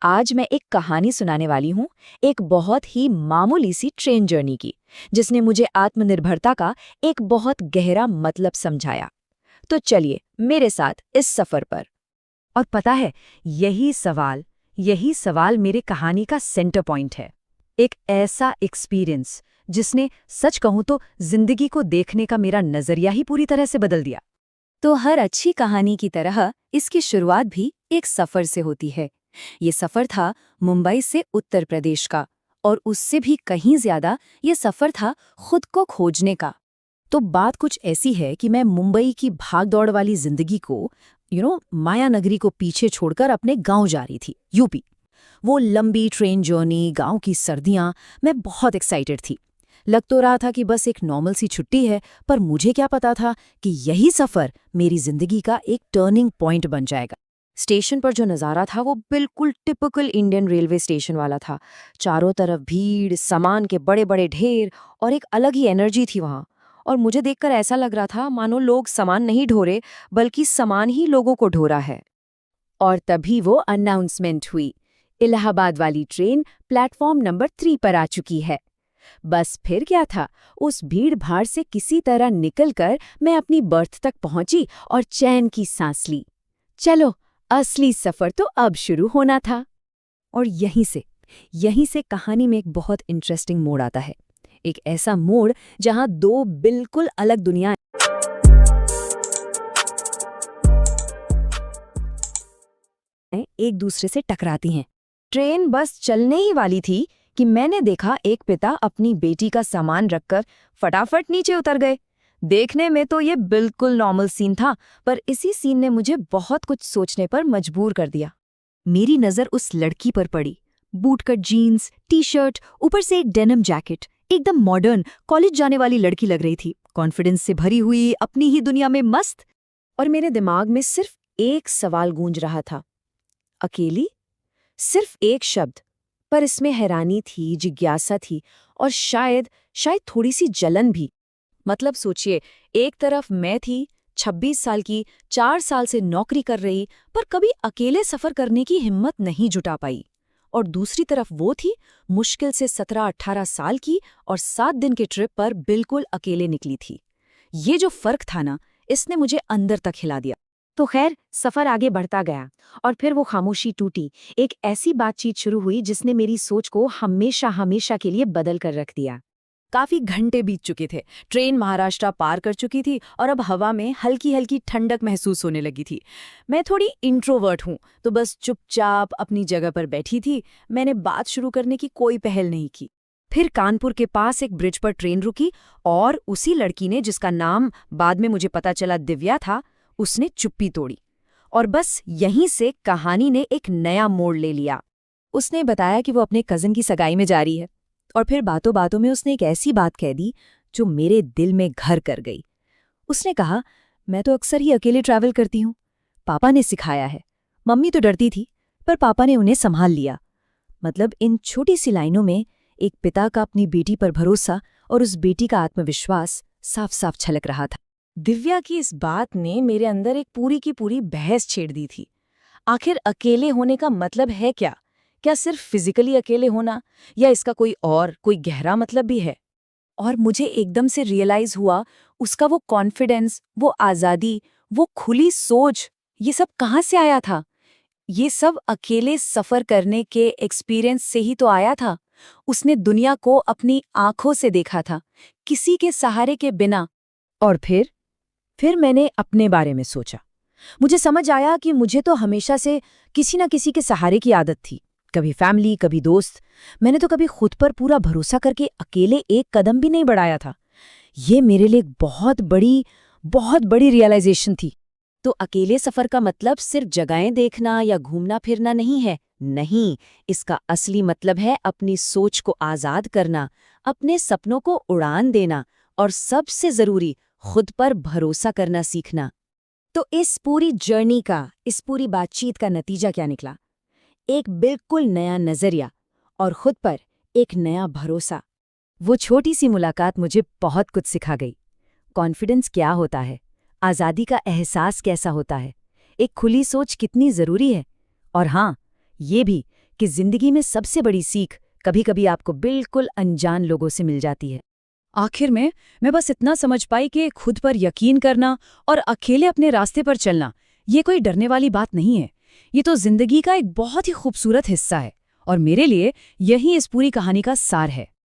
आज मैं एक कहानी सुनाने वाली हूँ, एक बहुत ही मामूली सी ट्रेन जर्नी की, जिसने मुझे आत्मनिर्भरता का एक बहुत गहरा मतलब समझाया। तो चलिए मेरे साथ इस सफर पर। और पता है, यही सवाल मेरे कहानी का सेंटर पॉइंट है। एक ऐसा एक्सपीरियंस जिसने, सच कहूं तो, जिंदगी को देखने का मेरा नजरिया ही पूरी तरह से बदल दिया। तो हर अच्छी कहानी की तरह इसकी शुरुआत भी एक सफर से होती है। ये सफर था मुंबई से उत्तर प्रदेश का, और उससे भी कहीं ज्यादा ये सफर था खुद को खोजने का। तो बात कुछ ऐसी है कि मैं मुंबई की भागदौड़ वाली जिंदगी को, माया नगरी को पीछे छोड़कर अपने गांव जा रही थी, यूपी। वो लंबी ट्रेन जर्नी, गांव की सर्दियां, मैं बहुत एक्साइटेड थी। लग तो रहा था कि बस एक नॉर्मल सी छुट्टी है, पर मुझे क्या पता था कि यही सफर मेरी जिंदगी का एक टर्निंग पॉइंट बन जाएगा। स्टेशन पर जो नज़ारा था वो बिल्कुल टिपिकल इंडियन रेलवे स्टेशन वाला था। चारों तरफ भीड़, सामान के बड़े बड़े ढेर और एक अलग ही एनर्जी थी वहाँ। और मुझे देखकर ऐसा लग रहा था मानो लोग सामान नहीं ढो रहे, बल्कि सामान ही लोगों को ढो रहा है। और तभी वो अनाउंसमेंट हुई, इलाहाबाद वाली ट्रेन प्लेटफॉर्म नंबर 3 पर आ चुकी है। बस फिर क्या था, उस भीड़ भाड़ से किसी तरह निकलकर मैं अपनी बर्थ तक पहुंची और चैन की सांस ली। चलो, असली सफर तो अब शुरू होना था। और यहीं से कहानी में एक बहुत इंटरेस्टिंग मोड़ आता है। एक ऐसा मोड़ जहां दो बिल्कुल अलग दुनियाएं एक दूसरे से टकराती हैं। ट्रेन बस चलने ही वाली थी कि मैंने देखा एक पिता अपनी बेटी का सामान रखकर फटाफट नीचे उतर गए। देखने में तो ये बिल्कुल नॉर्मल सीन था, पर इसी सीन ने मुझे बहुत कुछ सोचने पर मजबूर कर दिया। मेरी नजर उस लड़की पर पड़ी। बूटकट जीन्स, टी शर्ट, ऊपर से एक डेनिम जैकेट। एकदम मॉडर्न, कॉलेज जाने वाली लड़की लग रही थी, कॉन्फिडेंस से भरी हुई, अपनी ही दुनिया में मस्त। और मेरे दिमाग में सिर्फ एक सवाल गूंज रहा था, अकेली? सिर्फ एक शब्द, पर इसमें हैरानी थी, जिज्ञासा थी, और शायद थोड़ी सी जलन भी। मतलब सोचिए, एक तरफ मैं थी, 26 साल की, 4 साल से नौकरी कर रही, पर कभी अकेले सफर करने की हिम्मत नहीं जुटा पाई। और दूसरी तरफ वो थी, मुश्किल से 17-18 साल की, और 7 दिन के ट्रिप पर बिल्कुल अकेले निकली थी। ये जो फर्क था ना, इसने मुझे अंदर तक हिला दिया। तो खैर, सफर आगे बढ़ता गया, और फिर वो खामोशी टूटी। एक ऐसी बातचीत शुरू हुई जिसने मेरी सोच को हमेशा के लिए बदल कर रख दिया। काफी घंटे बीत चुके थे, ट्रेन महाराष्ट्र पार कर चुकी थी, और अब हवा में हल्की हल्की ठंडक महसूस होने लगी थी। मैं थोड़ी इंट्रोवर्ट हूँ, तो बस चुपचाप अपनी जगह पर बैठी थी। मैंने बात शुरू करने की कोई पहल नहीं की। फिर कानपुर के पास एक ब्रिज पर ट्रेन रुकी, और उसी लड़की ने, जिसका नाम बाद में मुझे पता चला दिव्या था, उसने चुप्पी तोड़ी। और बस यहीं से कहानी ने एक नया मोड़ ले लिया। उसने बताया कि वो अपने कजिन की सगाई में जा रही है, और फिर बातों बातों में उसने एक ऐसी बात कह दी जो मेरे दिल में घर कर गई। उसने कहा, मैं तो अक्सर ही अकेले ट्रैवल करती हूँ, पापा ने सिखाया है। मम्मी तो डरती थी, पर पापा ने उन्हें संभाल लिया। मतलब इन छोटी सी लाइनों में एक पिता का अपनी बेटी पर भरोसा और उस बेटी का आत्मविश्वास साफ साफ छलक रहा था। दिव्या की इस बात ने मेरे अंदर एक पूरी की पूरी बहस छेड़ दी थी। आखिर अकेले होने का मतलब है क्या? क्या सिर्फ फिजिकली अकेले होना, या इसका कोई गहरा मतलब भी है? और मुझे एकदम से रियलाइज हुआ, उसका वो कॉन्फिडेंस, वो आज़ादी, वो खुली सोच, ये सब कहाँ से आया था? ये सब अकेले सफ़र करने के एक्सपीरियंस से ही तो आया था। उसने दुनिया को अपनी आंखों से देखा था, किसी के सहारे के बिना। और फिर मैंने अपने बारे में सोचा। मुझे समझ आया कि मुझे तो हमेशा से किसी न किसी के सहारे की आदत थी। कभी फैमिली, कभी दोस्त। मैंने तो कभी खुद पर पूरा भरोसा करके अकेले एक कदम भी नहीं बढ़ाया था। ये मेरे लिए एक बहुत बड़ी रियलाइजेशन थी। तो अकेले सफ़र का मतलब सिर्फ जगहें देखना या घूमना फिरना नहीं है। नहीं, इसका असली मतलब है अपनी सोच को आज़ाद करना, अपने सपनों को उड़ान देना, और सबसे ज़रूरी, खुद पर भरोसा करना सीखना। तो इस पूरी जर्नी का, इस पूरी बातचीत का नतीजा क्या निकला? एक बिल्कुल नया नजरिया, और खुद पर एक नया भरोसा। वो छोटी सी मुलाकात मुझे बहुत कुछ सिखा गई। कॉन्फिडेंस क्या होता है, आज़ादी का एहसास कैसा होता है, एक खुली सोच कितनी ज़रूरी है, और हाँ, ये भी कि जिंदगी में सबसे बड़ी सीख कभी-कभी आपको बिल्कुल अनजान लोगों से मिल जाती है। आखिर में मैं बस इतना समझ पाई कि खुद पर यकीन करना और अकेले अपने रास्ते पर चलना, ये कोई डरने वाली बात नहीं है। ये तो जिंदगी का एक बहुत ही खूबसूरत हिस्सा है और मेरे लिए यही इस पूरी कहानी का सार है।